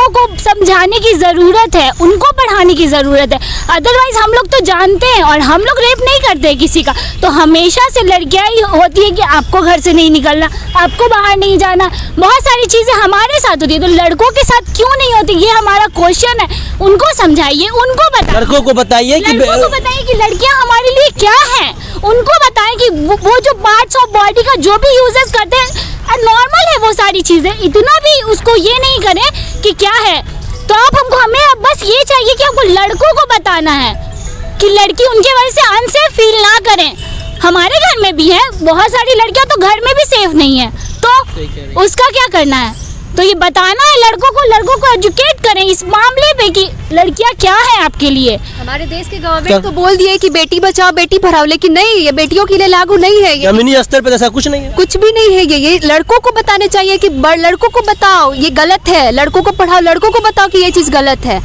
लड़कों को समझाने की ज़रूरत है, उनको पढ़ाने की ज़रूरत है। अदरवाइज़ हम लोग तो जानते हैं और हम लोग रेप नहीं करते किसी का, तो हमेशा से लड़कियाँ ही होती है कि आपको घर से नहीं निकलना, आपको बाहर नहीं जाना, बहुत सारी चीज़ें हमारे साथ होती है, तो लड़कों के साथ क्यों नहीं होती, ये हमारा क्वेश्चन है। उनको समझाइए, उनको बताइए, लड़कों को बताइए कि लड़कियाँ हमारे लिए क्या हैं, उनको बताएं कि वो जो पार्ट्स ऑफ बॉडी का जो भी यूजेस करते हैं नॉर्मल है वो सारी चीज़ें, इतना भी उसको ये नहीं करें कि क्या है। तो आप हमको हमें बस ये चाहिए कि हमको लड़कों को बताना है कि लड़की उनके वजह से अनसेफ फील ना करें। हमारे घर में भी है, बहुत सारी लड़कियां तो घर में भी सेफ नहीं है, तो उसका क्या करना है। तो ये बताना है लड़कों को एजुकेट करें इस मामले पे कि लड़कियां क्या है आपके लिए। हमारे देश के गवर्नमेंट तो बोल दिए कि बेटी बचाओ बेटी पढ़ाओ, लेकिन नहीं, ये बेटियों के लिए लागू नहीं है। ये जमीनी स्तर पे ऐसा कुछ नहीं है, कुछ भी नहीं है। ये लड़कों को बताने चाहिए कि लड़कों को बताओ ये गलत है, लड़कों को पढ़ाओ, लड़कों को बताओ कि ये चीज़ गलत है।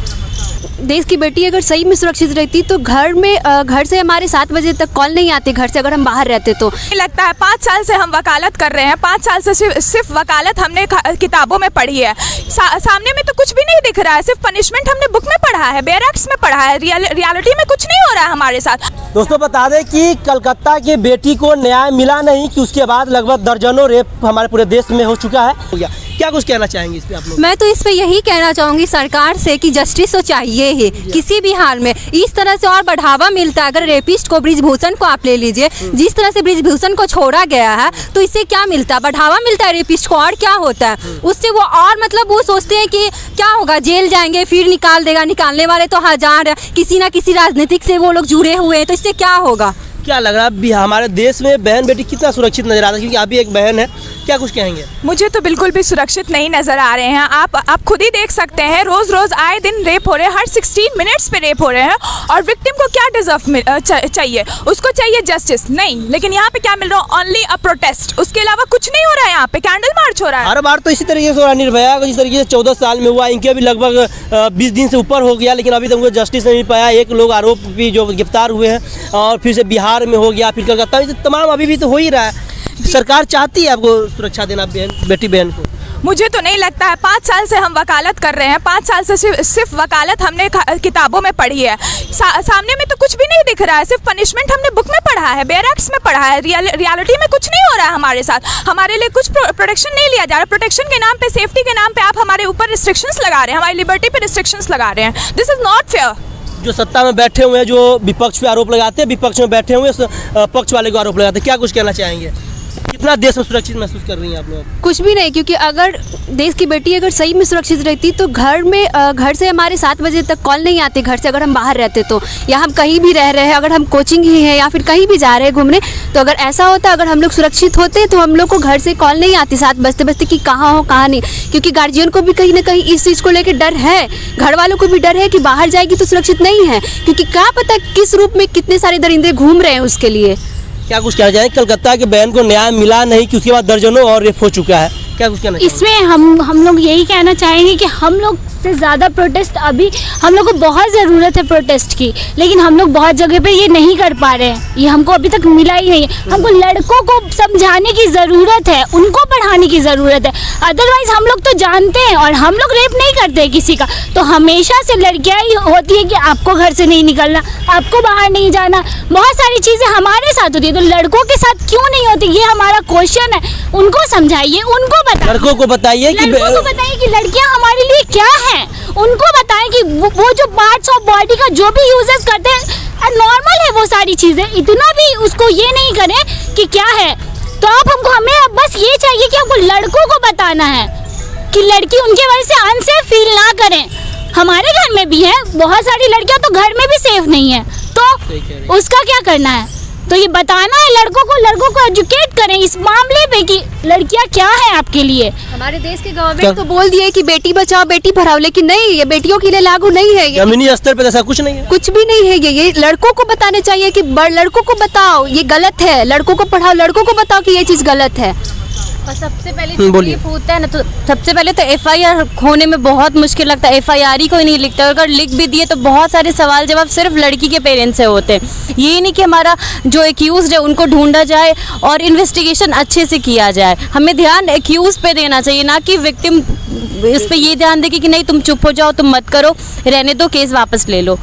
देश की बेटी अगर सही में सुरक्षित रहती तो घर से हमारे 7 बजे तक कॉल नहीं आती, घर से अगर हम बाहर रहते तो। लगता है 5 साल से हम वकालत कर रहे हैं, 5 साल से सिर्फ वकालत हमने किताबों में पढ़ी है, सामने में तो कुछ भी नहीं दिख रहा है, सिर्फ पनिशमेंट हमने बुक में पढ़ा है, बैरक्स में पढ़ा है, रियलिटी में कुछ नहीं हो रहा है हमारे साथ। दोस्तों बता दें कि कलकत्ता की बेटी को न्याय मिला नहीं कि उसके बाद लगभग दर्जनों रेप हमारे पूरे देश में हो चुका है। क्या कुछ कहना चाहेंगे इस पे आप लोग? मैं तो इस पे यही कहना चाहूँगी सरकार से कि जस्टिस तो चाहिए ही किसी भी हाल में। इस तरह से और बढ़ावा मिलता है, अगर रेपिस्ट को बृजभूषण को आप ले लीजिए, जिस तरह से बृजभूषण को छोड़ा गया है तो इससे क्या मिलता है, बढ़ावा मिलता है रेपिस्ट को, और क्या होता है उससे, वो और मतलब वो सोचते हैं कि क्या होगा, जेल जाएंगे फिर निकाल देगा, निकालने वाले तो हजार है, किसी ना किसी राजनीतिक से वो लोग जुड़े हुए हैं, तो इससे क्या होगा। क्या लग रहा है हमारे देश में बहन बेटी कितना सुरक्षित नजर आता है, क्योंकि अभी एक बहन है, क्या कुछ कहेंगे? मुझे तो बिल्कुल भी सुरक्षित नहीं नजर आ रहे हैं। आप खुद ही देख सकते हैं, रोज आए दिन रेप हो रहे हैं, हर 16 मिनट्स पे रेप हो रहे हैं, और विक्टिम को क्या डिजर्व चाहिए, उसको चाहिए जस्टिस, नहीं, लेकिन यहाँ पे क्या मिल रहा है, ओनली अ प्रोटेस्ट, उसके अलावा कुछ नहीं हो रहा है। यहाँ पे कैंडल मार्च हो रहा है हर बार, तो इसी तरीके से हो रहा है। निर्भया जिस तरीके से 14 साल में हुआ, इनके भी लगभग 20 दिन से ऊपर हो गया, लेकिन अभी तक उनको जस्टिस नहीं पाया। एक लोग आरोप भी जो गिरफ्तार हुए हैं, और फिर से बिहार में हो गया, फिर कलकत्ता में, तमाम अभी भी तो हो ही रहा है। सरकार चाहती है आपको सुरक्षा देना बेटी बहन को? मुझे तो नहीं लगता है। 5 साल से हम वकालत कर रहे हैं, 5 साल से सिर्फ वकालत हमने किताबों में पढ़ी है, सामने में तो कुछ भी नहीं दिख रहा है, सिर्फ पनिशमेंट हमने बुक में पढ़ा है, बैरक्स में पढ़ा है, रियलिटी में कुछ नहीं हो रहा है हमारे साथ। हमारे लिए कुछ प्रोटेक्शन नहीं लिया जा रहा। प्रोटेक्शन के नाम पे, सेफ्टी के नाम पे आप हमारे ऊपर रिस्ट्रिक्शंस लगा रहे हैं, हमारी लिबर्टी पे रिस्ट्रिक्शंस लगा रहे हैं। This is not fair. जो सत्ता में बैठे हुए हैं, जो विपक्ष पे आरोप लगाते हैं, विपक्ष में बैठे हुए पक्ष वाले को आरोप लगाते हैं, क्या कुछ कहना चाहेंगे? कितना देश में सुरक्षित महसूस कर रही हैं आप लोग? कुछ भी नहीं, क्योंकि अगर देश की बेटी अगर सही में सुरक्षित रहती तो घर से हमारे 7 बजे तक कॉल नहीं आती, घर से अगर हम बाहर रहते तो, या हम कहीं भी रह रहे हैं, अगर हम कोचिंग ही है या फिर कहीं भी जा रहे हैं घूमने, तो अगर ऐसा होता, अगर हम लोग सुरक्षित होते तो हम लोग को घर से कॉल नहीं आती 7 बजते बजते कि कहाँ हो कहाँ नहीं, क्योंकि गार्जियन को भी कहीं ना कहीं इस चीज़ को लेकर डर है, घर वालों को भी डर है कि बाहर जाएगी तो सुरक्षित नहीं है, क्योंकि क्या पता किस रूप में कितने सारे दरिंदे घूम रहे हैं उसके लिए। क्या कुछ कहना चाहेंगे? कलकत्ता के बहन को न्याय मिला नहीं कि उसके बाद दर्जनों और रेप हो चुका है, क्या कुछ कहना चाहेंगे? इसमें हम लोग यही कहना चाहेंगे कि हम लोग से ज़्यादा प्रोटेस्ट, अभी हम लोग को बहुत ज़रूरत है प्रोटेस्ट की, लेकिन हम लोग बहुत जगह पे ये नहीं कर पा रहे हैं, ये हमको अभी तक मिला ही नहीं है। हमको लड़कों को समझाने की ज़रूरत है, उनको पढ़ाने की ज़रूरत है। अदरवाइज़ हम लोग तो जानते हैं और हम लोग रेप नहीं करते किसी का, तो हमेशा से लड़कियाँ ही होती है कि आपको घर से नहीं निकलना, आपको बाहर नहीं जाना, बहुत सारी चीज़ें हमारे साथ होती है, तो लड़कों के साथ क्यों नहीं होती, ये हमारा क्वेश्चन है। उनको समझाइए, उनको बताइए, लड़कों को बताइए कि लड़कियाँ हमारे लिए क्या है, उनको बताएं कि वो जो पार्ट्स ऑफ बॉडी का जो भी यूजेस करते हैं नॉर्मल है वो सारी चीजें, इतना भी उसको ये नहीं करें कि क्या है। तो हमें बस ये चाहिए कि हमको लड़कों को बताना है कि लड़की उनके वजह से अनसेफ फील ना करें। हमारे घर में भी है, बहुत सारी लड़कियां तो घर में भी सेफ नहीं है, तो उसका क्या करना है। तो ये बताना है लड़कों को एजुकेट करें इस मामले पे कि लड़कियां क्या है आपके लिए। हमारे देश के गवर्नमेंट तो बोल दिए कि बेटी बचाओ बेटी पढ़ाओ, लेकिन नहीं, ये बेटियों के लिए लागू नहीं है। जमीनी स्तर पे ऐसा कुछ नहीं है, कुछ भी नहीं है। ये लड़कों को बताने चाहिए कि लड़कों को बताओ ये गलत है, लड़कों को पढ़ाओ, लड़कों को बताओ कि ये चीज़ गलत है। और सबसे पहले बोलिए। रेप होता है ना, तो सबसे पहले तो एफआईआर होने में बहुत मुश्किल लगता है। एफआईआर ही कोई नहीं लिखता, अगर लिख भी दिए तो बहुत सारे सवाल जवाब सिर्फ लड़की के पेरेंट्स से होते हैं। ये नहीं कि हमारा जो एक्यूज है उनको ढूंढा जाए और इन्वेस्टिगेशन अच्छे से किया जाए। हमें ध्यान एक्यूज पे देना चाहिए, ना कि विक्टिम इस पे ये ध्यान दे कि नहीं तुम चुप हो जाओ, तुम मत करो, रहने दो, केस वापस ले लो।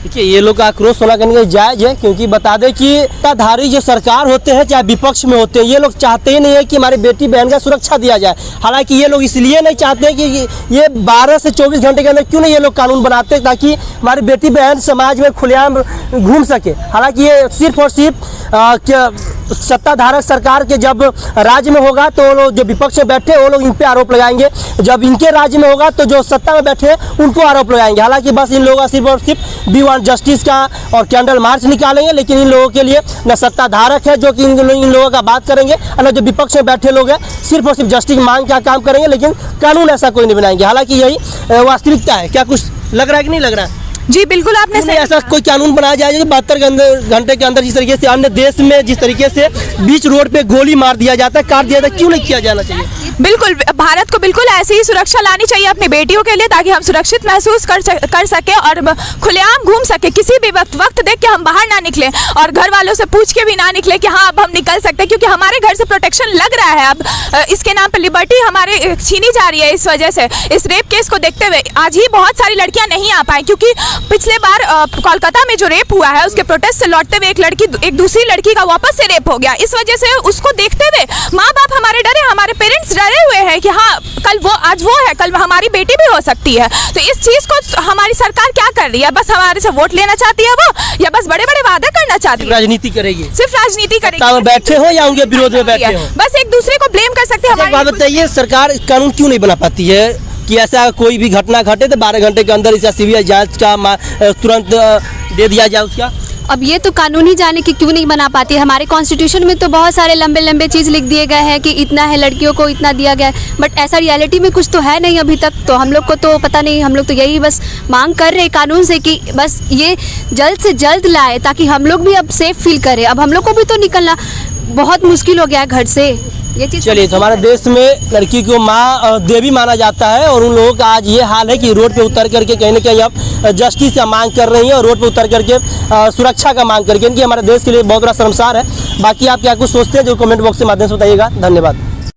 देखिए ये लोग का आक्रोश होना कहीं जायज़ है, क्योंकि बता दें कि सत्ताधारी जो सरकार होते हैं चाहे विपक्ष में होते हैं, ये लोग चाहते ही नहीं है कि हमारी बेटी बहन का सुरक्षा दिया जाए। हालांकि ये लोग इसलिए नहीं चाहते कि ये 12 से 24 घंटे के अंदर क्यों नहीं ये लोग कानून बनाते ताकि हमारी बेटी बहन समाज में खुलेआम घूम सके। हालांकि ये सिर्फ और सिर्फ सत्ताधारक सरकार के जब राज्य में होगा तो वो लोग जो विपक्ष में बैठे वो लोग इन पे आरोप लगाएंगे, जब इनके राज्य में होगा तो जो सत्ता में बैठे उनको आरोप लगाएंगे। हालांकि बस इन लोगों का सिर्फ और सिर्फ वी वांट जस्टिस का और कैंडल मार्च निकालेंगे, लेकिन इन लोगों के लिए न सत्ताधारक है जो कि इन लोगों का बात करेंगे, और न जो विपक्ष में बैठे लोग हैं सिर्फ और सिर्फ जस्टिस मांग का काम करेंगे, लेकिन कानून ऐसा कोई नहीं बनाएंगे। हालांकि यही वास्तविकता है। क्या कुछ लग रहा है कि नहीं लग रहा है? जी बिल्कुल आपने नहीं, ऐसा कोई कानून बनाया जाए जो 72 घंटे के अंदर जिस तरीके से अन्य देश में जिस तरीके से बीच रोड पे गोली मार दिया जाता है, काट दिया जाता है, क्यों नहीं किया जाना चाहिए? बिल्कुल भारत को बिल्कुल ऐसी ही सुरक्षा लानी चाहिए अपनी बेटियों के लिए, ताकि हम सुरक्षित महसूस कर सके और खुलेआम घूम सके। किसी भी वक्त देख के हम बाहर ना निकले और घर वालों से पूछ के भी ना निकले कि हाँ अब हम निकल सकते हैं, क्योंकि हमारे घर से प्रोटेक्शन लग रहा है। अब इसके नाम पर लिबर्टी हमारे छीनी जा रही है। इस वजह से इस रेप केस को देखते हुए आज ही बहुत सारी लड़कियां नहीं आ पाई, क्योंकि पिछले बार कोलकाता में जो रेप हुआ है उसके प्रोटेस्ट से लौटते हुए एक दूसरी लड़की का वापस से रेप हो गया। इस वजह से उसको देखते हुए माँ बाप हमारे डरे, हमारे पेरेंट्स डरे हुए हैं कि हाँ कल वो आज वो है, कल हमारी बेटी भी हो सकती है। तो इस चीज को हमारी सरकार क्या कर रही है? बस हमारे से वोट लेना चाहती है वो, या बस बड़े बड़े वादे करना चाहती है? राजनीति करेगी, सिर्फ राजनीति सत्ता में बैठे हो या उनके विरोध में बैठे हो, बस एक दूसरे को ब्लेम कर सकते हैं। एक बात बताइए, सरकार कानून क्यों नहीं बना पाती है कि ऐसा कोई भी घटना घटे तो 12 घंटे के अंदर इसका सीबीआई जांच का तुरंत दे दिया जाए उसका? अब ये तो कानून ही जाने कि क्यों नहीं बना पाती है। हमारे कॉन्स्टिट्यूशन में तो बहुत सारे लंबे लंबे चीज़ लिख दिए गए हैं कि इतना है, लड़कियों को इतना दिया गया है, बट ऐसा रियलिटी में कुछ तो है नहीं अभी तक। तो हम लोग को तो पता नहीं, हम लोग तो यही बस मांग कर रहे कानून से कि बस ये जल्द से जल्द लाए ताकि हम लोग भी अब सेफ फील करें। अब हम लोग को भी तो निकलना बहुत मुश्किल हो गया है घर से। ये चीज़ चलिए, तो हमारे देश में लड़की को माँ देवी माना जाता है और उन लोगों का आज ये हाल है कि रोड पे उतर करके कहीं ना कहीं अब जस्टिस का मांग कर रही है और रोड पे उतर करके सुरक्षा का मांग करके, इनकी हमारे देश के लिए बहुत बड़ा शर्मसार है। बाकी आप क्या कुछ सोचते हैं जो कमेंट बॉक्स के माध्यम से बताइएगा। धन्यवाद।